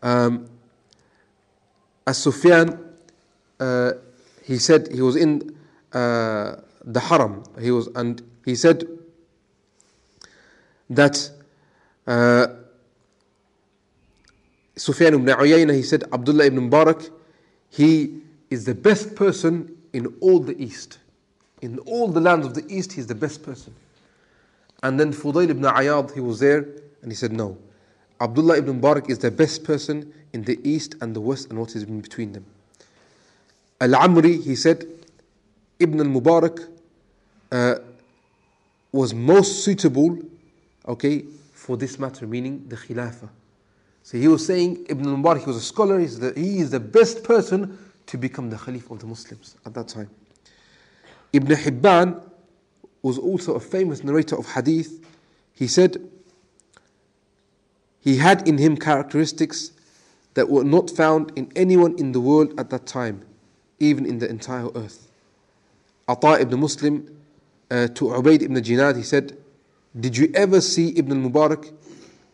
As Sufyan, he said he was in the Haram. He said that Sufyan ibn Uyayna, he said Abdullah ibn Mubarak, he is the best person in all the East. In all the lands of the East, he's the best person. And then Fudayl ibn Ayad, he was there, and he said, no, Abdullah ibn Mubarak is the best person in the East and the West and what is in between them. Al-Amri, he said, Ibn al-Mubarak was most suitable, okay, for this matter, meaning the Khilafah. So he was saying, Ibn al-Mubarak, he was a scholar, he is the best person to become the Khalif of the Muslims at that time. Ibn Hibban was also a famous narrator of hadith. He said, he had in him characteristics that were not found in anyone in the world at that time, even in the entire earth. Ata ibn Muslim to Ubayd ibn Jinad, he said, did you ever see Ibn al-Mubarak?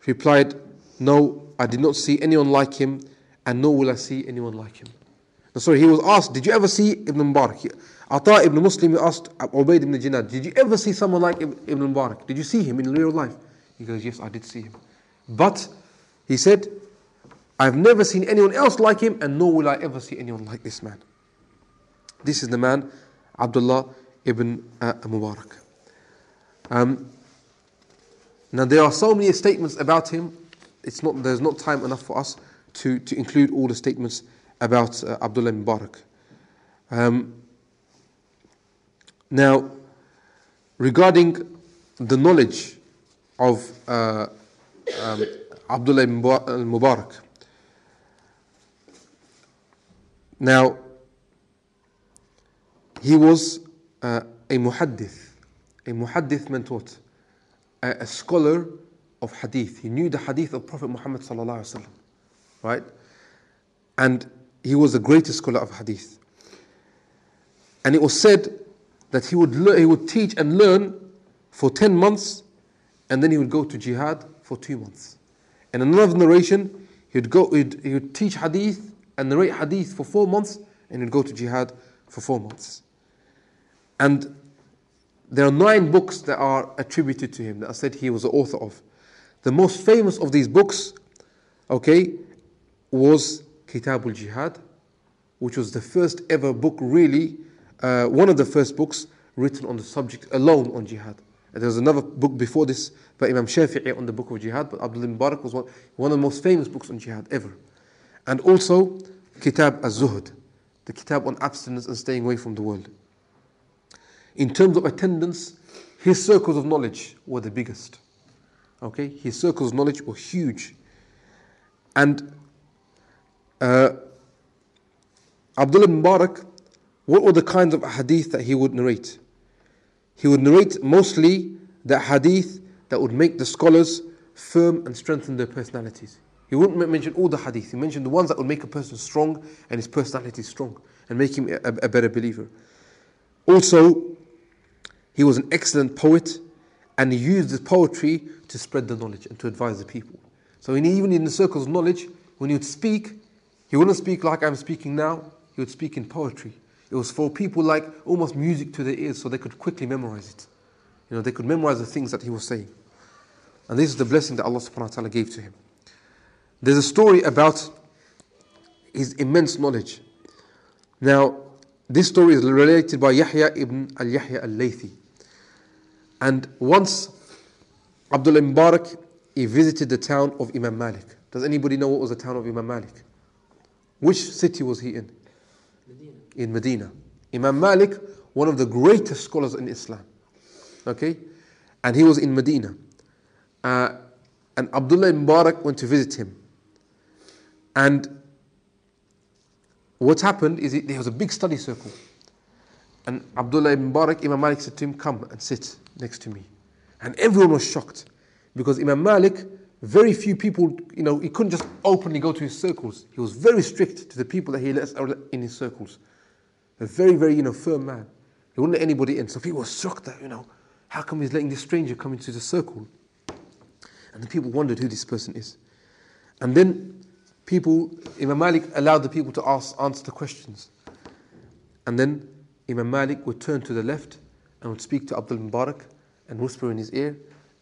Replied, no, I did not see anyone like him, and nor will I see anyone like him. No, sorry, he was asked, did you ever see Ibn al-Mubarak? Ata ibn Muslim asked Ubayd ibn Jinad, did you ever see someone like Ibn al-Mubarak? Did you see him in real life? He goes, yes, I did see him. But, he said, I've never seen anyone else like him, and nor will I ever see anyone like this man. This is the man, Abdullah ibn Mubarak. Now there are so many statements about him, there's not time enough for us to include all the statements about Abdullah ibn Mubarak. Now, regarding the knowledge of Abdullah ibn Mubarak, now he was a muhaddith. A muhaddith meant what? A scholar of hadith. He knew the hadith of Prophet Muhammad sallallahu alaihi wasallam, right? And he was the greatest scholar of hadith. And it was said that he would teach and learn for 10 months, and then he would go to jihad for 2 months. In another narration, he would teach hadith and narrate hadith for 4 months, and he'd go to jihad for 4 months. And there are 9 books that are attributed to him that I said he was the author of. The most famous of these books, okay, was Kitab al-Jihad, which was the first ever book really, one of the first books written on the subject alone on jihad. And there was another book before this by Imam Shafi'i on the book of jihad, but Abdullah Mubarak was one of the most famous books on jihad ever. And also Kitab al-Zuhd, the Kitab on abstinence and staying away from the world. In terms of attendance, his circles of knowledge were the biggest. Okay, his circles of knowledge were huge. And Abdullah Mubarak, what were the kinds of hadith that he would narrate? He would narrate mostly the hadith that would make the scholars firm and strengthen their personalities. He wouldn't mention all the hadith. He mentioned the ones that would make a person strong and his personality strong and make him a better believer. Also, he was an excellent poet, and he used his poetry to spread the knowledge and to advise the people. So even in the circles of knowledge, when he would speak, he wouldn't speak like I'm speaking now, he would speak in poetry. It was for people like almost music to their ears, so they could quickly memorize it. They could memorize the things that he was saying. And this is the blessing that Allah subhanahu wa ta'ala gave to him. There's a story about his immense knowledge. Now, this story is related by Yahya ibn al-Yahya al-Laythi. And once Abdullah Mubarak, he visited the town of Imam Malik. Does anybody know what was the town of Imam Malik? Which city was he in? Medina. In Medina. Imam Malik, one of the greatest scholars in Islam. Okay? And he was in Medina. And Abdullah Mubarak went to visit him. And what happened is there was a big study circle. And Abdullah Mubarak, Imam Malik said to him, come and sit next to me. And everyone was shocked. Because Imam Malik, very few people, he couldn't just openly go to his circles. He was very strict to the people that he lets in his circles. A very, very, firm man. He wouldn't let anybody in. So people were shocked that, how come he's letting this stranger come into the circle? And the people wondered who this person is. And then Imam Malik allowed the people to answer the questions. And then Imam Malik would turn to the left and would speak to Abdul Mubarak and whisper in his ear.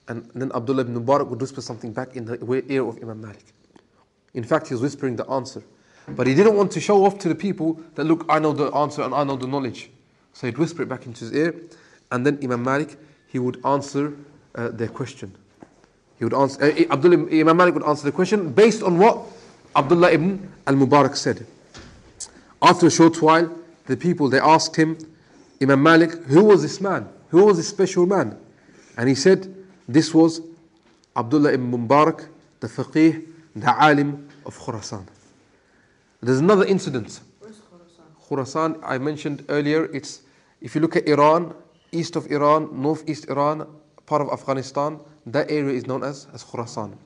And then Abdullah ibn Mubarak would whisper something back in the ear of Imam Malik. In fact, he was whispering the answer. But he didn't want to show off to the people that, look, I know the answer and I know the knowledge. So he'd whisper it back into his ear. And then Imam Malik, he would answer their question. He would answer. Imam Malik would answer the question based on what Abdullah ibn al-Mubarak said. After a short while, the people, they asked him, Imam Malik, who was this man? Who was this special man? And he said, this was Abdullah ibn Mubarak, the faqih, the alim of Khorasan. There's another incident. Where's Khorasan? Khorasan, I mentioned earlier, it's, if you look at Iran, east of Iran, northeast Iran, part of Afghanistan, that area is known as Khorasan.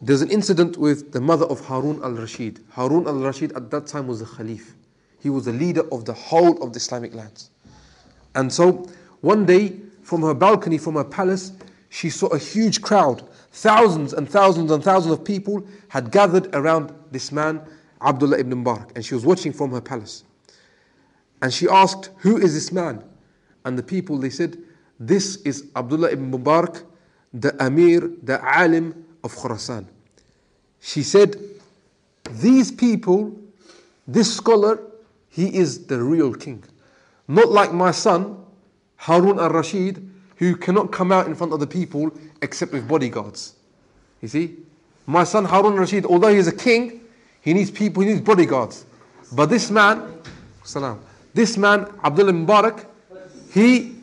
There's an incident with the mother of Harun al-Rashid. Harun al-Rashid at that time was the Khalif. He was the leader of the whole of the Islamic lands. And so, one day, from her balcony, from her palace, she saw a huge crowd. Thousands and thousands and thousands of people had gathered around this man, Abdullah ibn Mubarak. And she was watching from her palace. And she asked, who is this man? And the people, they said, this is Abdullah ibn Mubarak, the Amir, the alim of Khorasan. She said, these people, this scholar, he is the real king. Not like my son, Harun al-Rashid, who cannot come out in front of the people except with bodyguards. You see? My son Harun al-Rashid, although he is a king, he needs people, he needs bodyguards. But this man, Abdullah Mubarak, he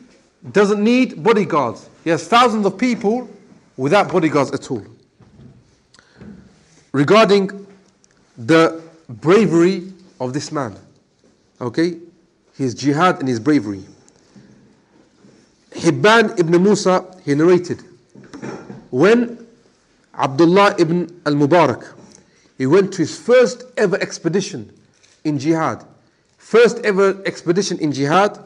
doesn't need bodyguards. He has thousands of people without bodyguards at all. Regarding the bravery of this man, okay, his jihad and his bravery. Hibban ibn Musa, he narrated, when Abdullah ibn al-Mubarak, he went to his first ever expedition in jihad. First ever expedition in jihad,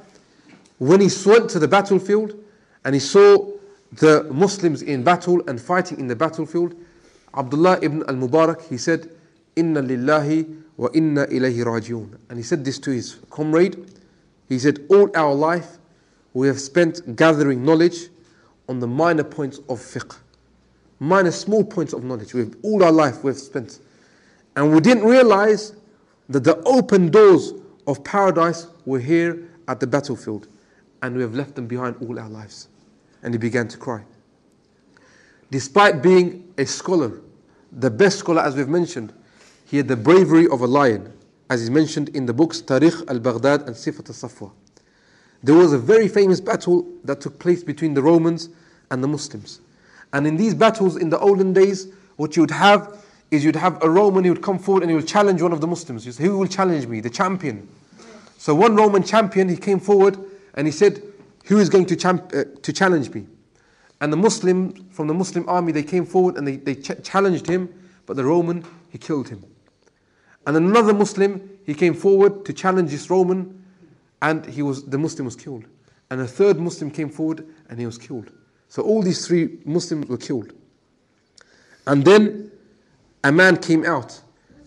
when he went to the battlefield and he saw the Muslims in battle and fighting in the battlefield, Abdullah ibn al-Mubarak, he said, Inna lillahi wa inna ilayhi rajiun. And he said this to his comrade. He said, all our life we have spent gathering knowledge on the minor points of fiqh. Minor small points of knowledge. All our life we have spent. And we didn't realize that the open doors of paradise were here at the battlefield. And we have left them behind all our lives. And he began to cry. Despite being a scholar, the best scholar as we've mentioned, he had the bravery of a lion, as is mentioned in the books Tarikh al-Baghdad and Sifat al-Safwa. There was a very famous battle that took place between the Romans and the Muslims. And in these battles in the olden days, what you would have is you'd have a Roman who would come forward and he would challenge one of the Muslims. You say, who will challenge me? The champion. So one Roman champion, he came forward and he said, who is going to challenge me? And the Muslims, from the Muslim army, they came forward and they challenged him, but the Roman, he killed him. And another Muslim, he came forward to challenge this Roman, and the Muslim was killed. And a third Muslim came forward and he was killed. So all these three Muslims were killed. And then a man came out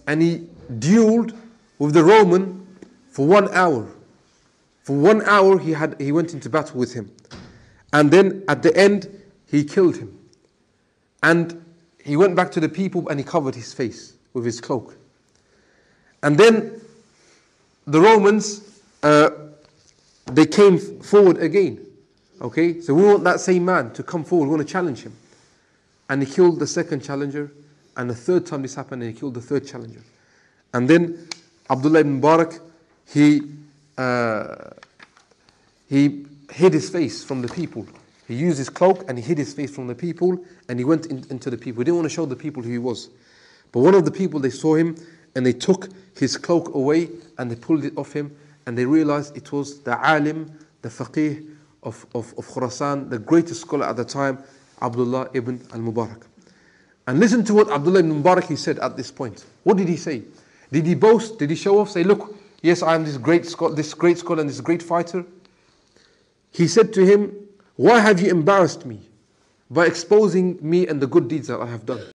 and he dueled with the Roman for 1 hour. For 1 hour he went into battle with him. And then at the end he killed him. And he went back to the people and he covered his face with his cloak. And then the Romans, they came forward again. Okay, so we want that same man to come forward, we want to challenge him. And he killed the second challenger, and the third time this happened, and he killed the third challenger. And then Abdullah ibn Mubarak, he hid his face from the people. He used his cloak and he hid his face from the people, and he went into the people. He didn't want to show the people who he was. But one of the people, they saw him and they took his cloak away and they pulled it off him, and they realized it was the alim, the faqih of Khorasan, the greatest scholar at the time, Abdullah ibn al-Mubarak. And listen to what Abdullah ibn Mubarak, he said at this point. What did he say? Did he boast? Did he show off? Say, look, yes, I am this great scholar and this great fighter. He said to him, why have you embarrassed me by exposing me and the good deeds that I have done?